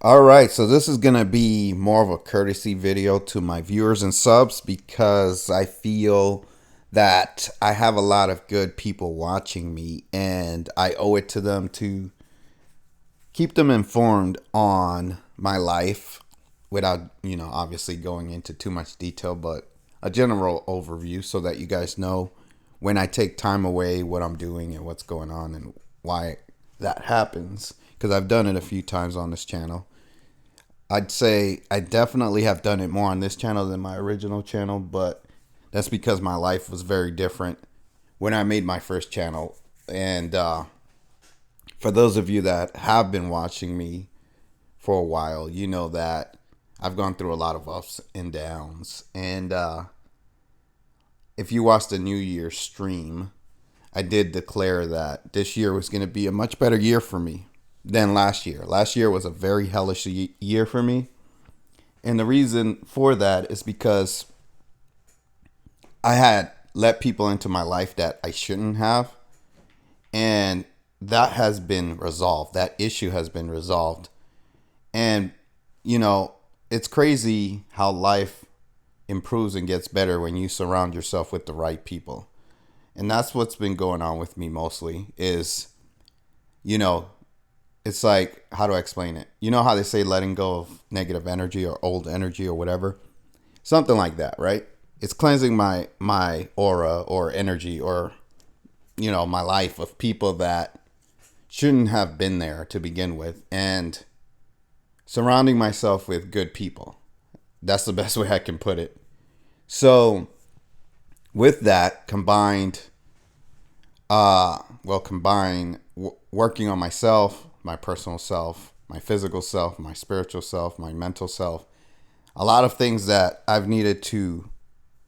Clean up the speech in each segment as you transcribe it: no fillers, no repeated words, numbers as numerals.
All right, so this is going to be more of a courtesy video to my viewers and subs because I feel that I have a lot of good people watching me and I owe it to them to keep them informed on my life without, obviously going into too much detail, but a general overview so that you guys know when I take time away, what I'm doing and what's going on and why that happens because I've done it a few times on this channel. I'd say I definitely have done it more on this channel than my original channel, but that's because my life was very different when I made my first channel. And for those of you that have been watching me for a while, you know that I've gone through a lot of ups and downs. And if you watched the New Year's stream, I did declare that this year was going to be a much better year for me than last year. Last year was a very hellish year for me. And the reason for that is because I had let people into my life that I shouldn't have. And that has been resolved. That issue has been resolved. And, it's crazy how life improves and gets better when you surround yourself with the right people. And that's what's been going on with me mostly is, it's like, how do I explain it? You know how they say letting go of negative energy or old energy or whatever? Something like that, right? It's cleansing my aura or energy or, my life of people that shouldn't have been there to begin with and surrounding myself with good people. That's the best way I can put it. So with that working on myself, my personal self, my physical self, my spiritual self, my mental self, a lot of things that I've needed to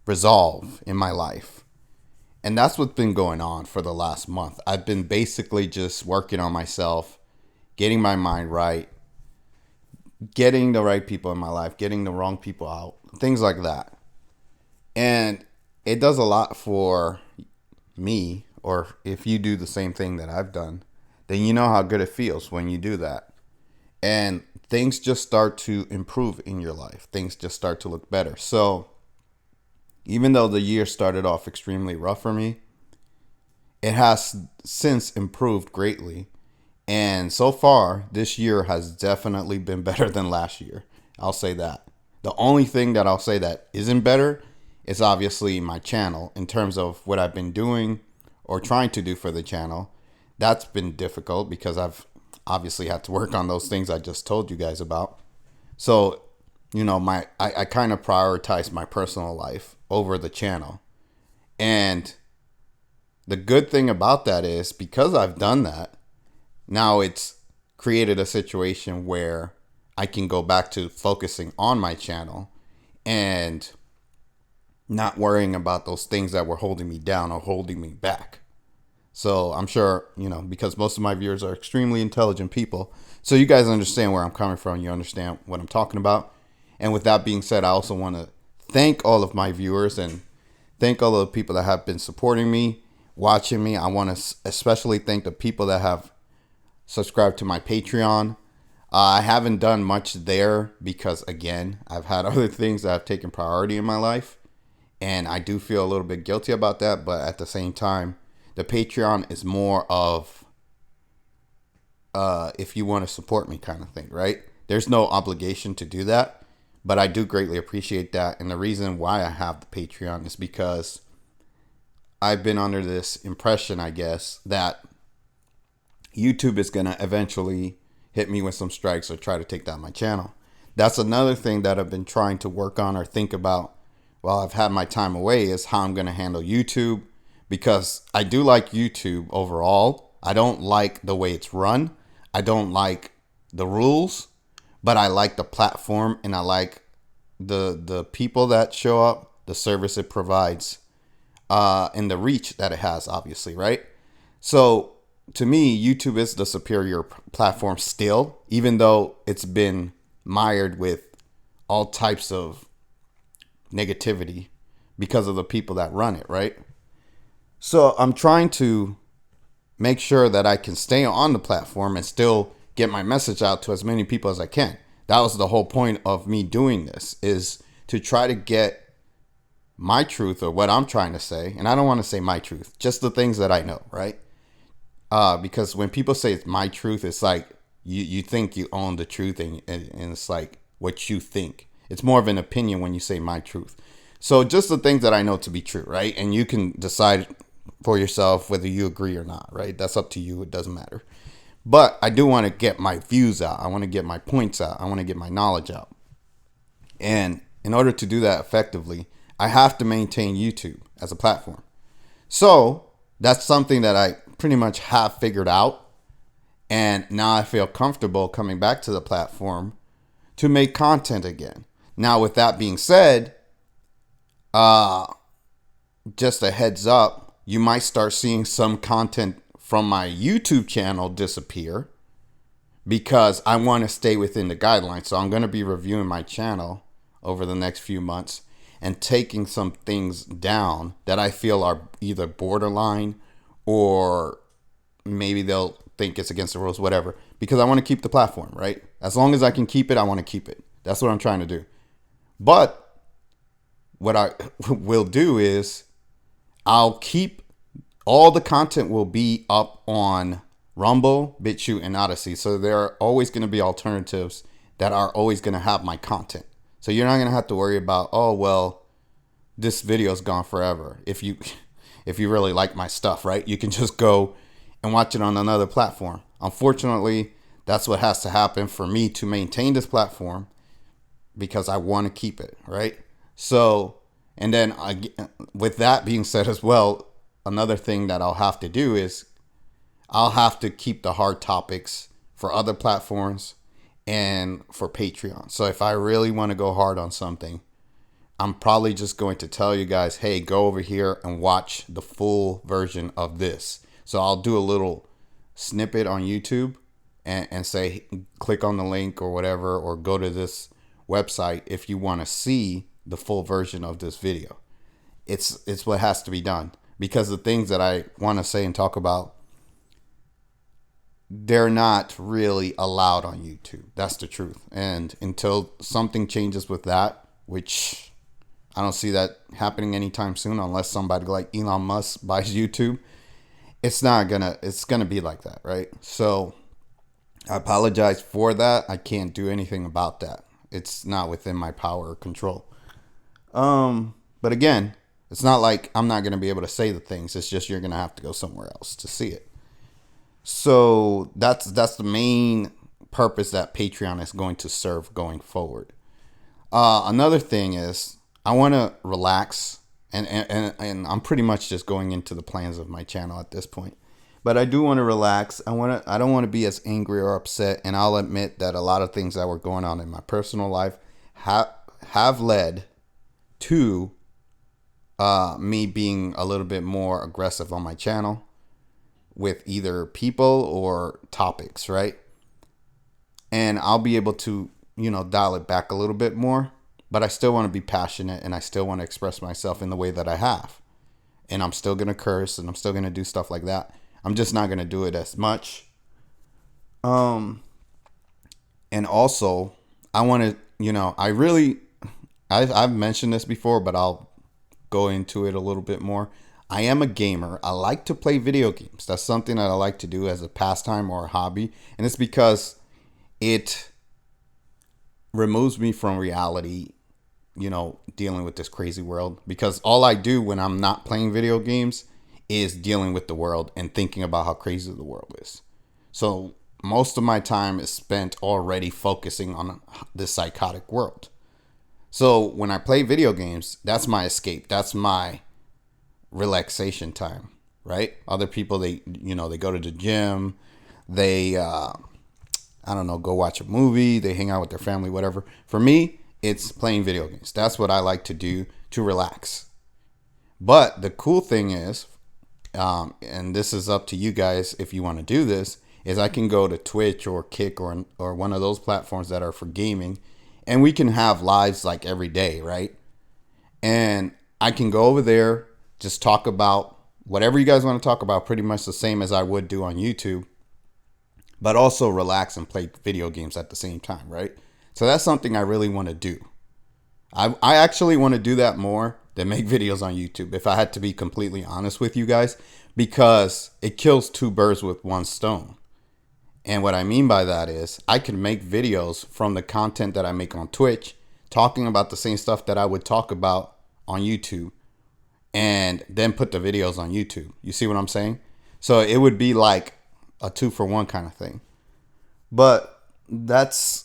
resolve in my life. And that's what's been going on for the last month. I've been basically just working on myself, getting my mind right, getting the right people in my life, getting the wrong people out, things like that. And it does a lot for me, or if you do the same thing that I've done, then you know how good it feels when you do that. And things just start to improve in your life. Things just start to look better. So even though the year started off extremely rough for me, it has since improved greatly. And so far, this year has definitely been better than last year. I'll say that. The only thing that I'll say that isn't better is obviously my channel in terms of what I've been doing or trying to do for the channel. That's been difficult because I've obviously had to work on those things I just told you guys about. So, I kind of prioritize my personal life over the channel. And the good thing about that is because I've done that, now it's created a situation where I can go back to focusing on my channel and not worrying about those things that were holding me down or holding me back. So I'm sure, because most of my viewers are extremely intelligent people. So you guys understand where I'm coming from. You understand what I'm talking about. And with that being said, I also want to thank all of my viewers and thank all of the people that have been supporting me, watching me. I want to especially thank the people that have subscribed to my Patreon. I haven't done much there because, again, I've had other things that have taken priority in my life. And I do feel a little bit guilty about that. But at the same time, the Patreon is more of if you want to support me kind of thing, right? There's no obligation to do that. But I do greatly appreciate that. And the reason why I have the Patreon is because I've been under this impression, I guess, that YouTube is going to eventually hit me with some strikes or try to take down my channel. That's another thing that I've been trying to work on or think about while I've had my time away is how I'm going to handle YouTube. Because I do like YouTube overall. I don't like the way it's run. I don't like the rules. But I like the platform and I like the people that show up, the service it provides, and the reach that it has, obviously, right? So to me, YouTube is the superior platform still, even though it's been mired with all types of negativity because of the people that run it, right? So I'm trying to make sure that I can stay on the platform and still get my message out to as many people as I can. That was the whole point of me doing this, is to try to get my truth, or what I'm trying to say. And I don't want to say my truth, just the things that I know, right? Because when people say it's my truth, it's like you think you own the truth, and it's like what you think. It's more of an opinion when you say my truth. So just the things that I know to be true, right? And you can decide for yourself whether you agree or not, right? That's up to you. It doesn't matter. But I do want to get my views out. I want to get my points out. I want to get my knowledge out. And in order to do that effectively, I have to maintain YouTube as a platform. So that's something that I pretty much have figured out. And now I feel comfortable coming back to the platform to make content again. Now, with that being said, just a heads up, you might start seeing some content from my YouTube channel disappear because I want to stay within the guidelines. So I'm going to be reviewing my channel over the next few months and taking some things down that I feel are either borderline or maybe they'll think it's against the rules, whatever, because I want to keep the platform, right? As long as I can keep it, I want to keep it. That's what I'm trying to do. But what I will do is I'll keep all the content will be up on Rumble, BitChute, and Odyssey. So there are always going to be alternatives that are always going to have my content. So you're not going to have to worry about, oh, well, this video's gone forever. If you really like my stuff, right? You can just go and watch it on another platform. Unfortunately, that's what has to happen for me to maintain this platform because I want to keep it, right? So, and then with that being said as well, another thing that I'll have to do is I'll have to keep the hard topics for other platforms and for Patreon. So if I really want to go hard on something, I'm probably just going to tell you guys, hey, go over here and watch the full version of this. So I'll do a little snippet on YouTube and say, click on the link or whatever, or go to this website if you want to see the full version of this video. It's what has to be done. Because the things that I want to say and talk about, they're not really allowed on YouTube. That's the truth. And until something changes with that, which I don't see that happening anytime soon, unless somebody like Elon Musk buys YouTube, it's gonna be like that, right? So I apologize for that. I can't do anything about that. It's not within my power or control. But again, it's not like I'm not going to be able to say the things. It's just you're going to have to go somewhere else to see it. So that's the main purpose that Patreon is going to serve going forward. Another thing is I want to relax, and I'm pretty much just going into the plans of my channel at this point. But I do want to relax. I don't want to be as angry or upset. And I'll admit that a lot of things that were going on in my personal life have led to me being a little bit more aggressive on my channel with either people or topics, right? And I'll be able to, dial it back a little bit more, but I still want to be passionate and I still want to express myself in the way that I have. And I'm still going to curse and I'm still going to do stuff like that. I'm just not going to do it as much. And also I want to, I've mentioned this before, but I'll go into it a little bit more. I am a gamer. I like to play video games. That's something that I like to do as a pastime or a hobby. And it's because it removes me from reality, dealing with this crazy world. Because all I do when I'm not playing video games is dealing with the world and thinking about how crazy the world is. So most of my time is spent already focusing on this psychotic world. So when I play video games, that's my escape. That's my relaxation time, right? Other people, they go to the gym, they, go watch a movie, they hang out with their family, whatever. For me, it's playing video games. That's what I like to do to relax. But the cool thing is, and this is up to you guys if you want to do this, is I can go to Twitch or Kick or one of those platforms that are for gaming, and we can have lives like every day, right? And I can go over there, just talk about whatever you guys want to talk about, pretty much the same as I would do on YouTube, but also relax and play video games at the same time, right? So that's something I really want to do. I actually want to do that more than make videos on YouTube, if I had to be completely honest with you guys, because it kills two birds with one stone. And what I mean by that is I can make videos from the content that I make on Twitch, talking about the same stuff that I would talk about on YouTube, and then put the videos on YouTube. You see what I'm saying? So it would be like a 2-for-1 kind of thing. But that's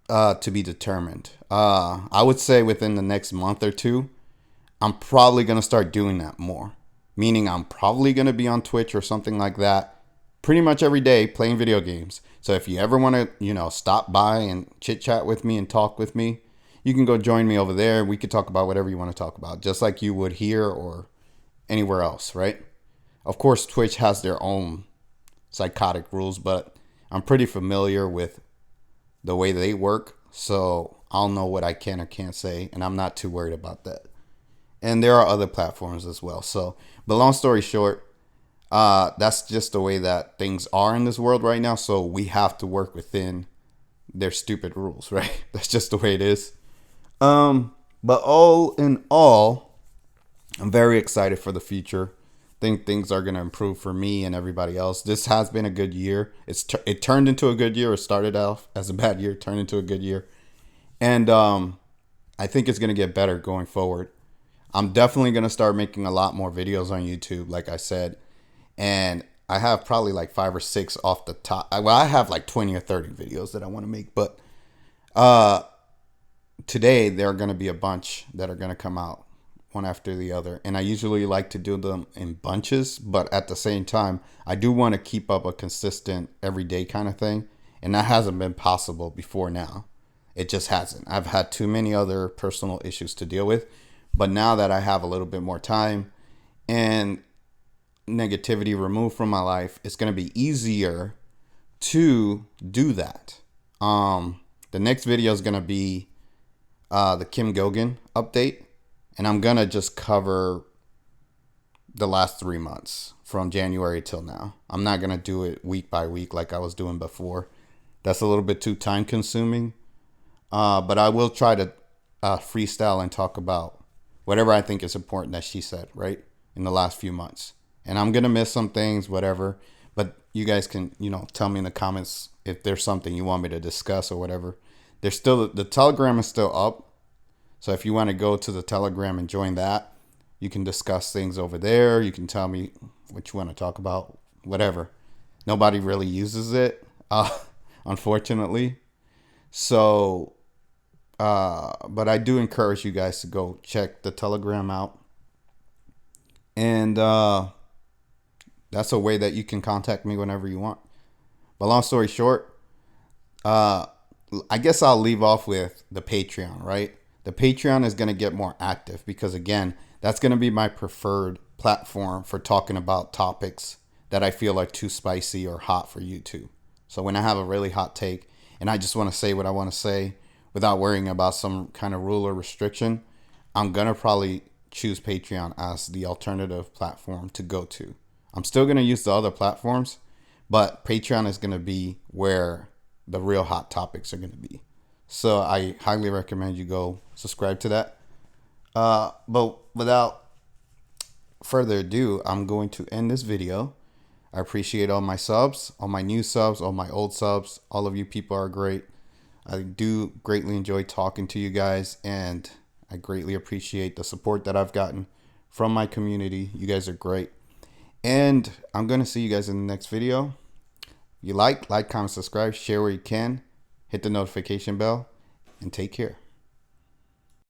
to be determined. I would say within the next month or two, I'm probably going to start doing that more. Meaning I'm probably going to be on Twitch or something like that pretty much every day playing video games. So if you ever want to, stop by and chit chat with me and talk with me, you can go join me over there. We could talk about whatever you want to talk about, just like you would here or anywhere else, right? Of course, Twitch has their own psychotic rules, but I'm pretty familiar with the way they work. So I'll know what I can or can't say, and I'm not too worried about that. And there are other platforms as well. So, but long story short, that's just the way that things are in this world right now. So we have to work within their stupid rules, right? That's just the way it is. But all in all, I'm very excited for the future. Think things are going to improve for me and everybody else. This has been a good year. It turned into a good year. It started off as a bad year, turned into a good year. And I think it's going to get better going forward. I'm definitely going to start making a lot more videos on YouTube, like I said. And I have probably like 5 or 6 off the top. Well, I have like 20 or 30 videos that I want to make. But today, there are going to be a bunch that are going to come out one after the other. And I usually like to do them in bunches. But at the same time, I do want to keep up a consistent everyday kind of thing. And that hasn't been possible before now. It just hasn't. I've had too many other personal issues to deal with. But now that I have a little bit more time and negativity removed from my life, it's going to be easier to do that. The next video is going to be the Kim Gogan update. And I'm going to just cover the last 3 months from January till now. I'm not going to do it week by week like I was doing before. That's a little bit too time consuming. But I will try to freestyle and talk about whatever I think is important that she said, right, in the last few months. And I'm going to miss some things, whatever. But you guys can, tell me in the comments if there's something you want me to discuss or whatever. The Telegram is still up. So if you want to go to the Telegram and join that, you can discuss things over there. You can tell me what you want to talk about, whatever. Nobody really uses it, unfortunately. So, but I do encourage you guys to go check the Telegram out. And that's a way that you can contact me whenever you want. But long story short, I guess I'll leave off with the Patreon, right? The Patreon is going to get more active because, again, that's going to be my preferred platform for talking about topics that I feel are too spicy or hot for YouTube. So when I have a really hot take and I just want to say what I want to say without worrying about some kind of rule or restriction, I'm going to probably choose Patreon as the alternative platform to go to. I'm still going to use the other platforms, but Patreon is going to be where the real hot topics are going to be. So I highly recommend you go subscribe to that. But without further ado, I'm going to end this video. I appreciate all my subs, all my new subs, all my old subs. All of you people are great. I do greatly enjoy talking to you guys, and I greatly appreciate the support that I've gotten from my community. You guys are great. And I'm going to see you guys in the next video. If you like, comment, subscribe, share where you can. Hit the notification bell, and take care.